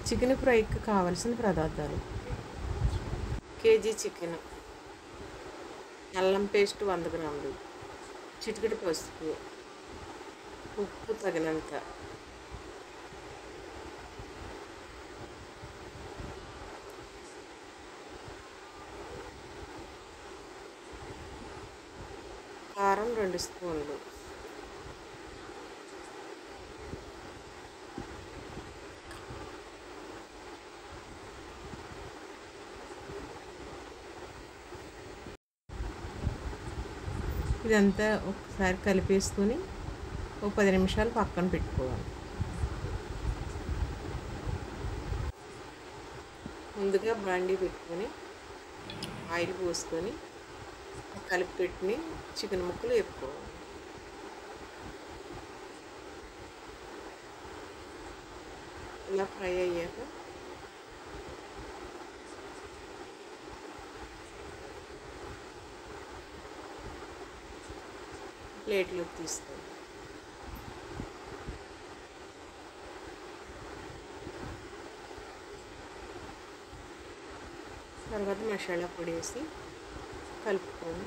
Chicken ఫ్రైకి కావలసిన పదార్థాలు: కేజీ చికెన్, అల్లం పేస్ట్ 100 గ్రాములు, చిటికెడు పసుపు, ఉప్పు తగినంత, కారం 2 స్పూన్లు, ఇదంతా ఒకసారి కలిపేసుకొని ఒక 10 నిమిషాలు పక్కన పెట్టుకోవాలి. ముందుగా బాండీ పెట్టుకొని ఆయిల్ పోసుకొని కలిపి పెట్టిన చికెన్ ముక్కలు వేపుకోవాలి. ఇలా ఫ్రై అయ్యాక ప్లేట్లోకి తీసుకోవాలి. తర్వాత మసాలా పొడి వేసి కలుపుకొని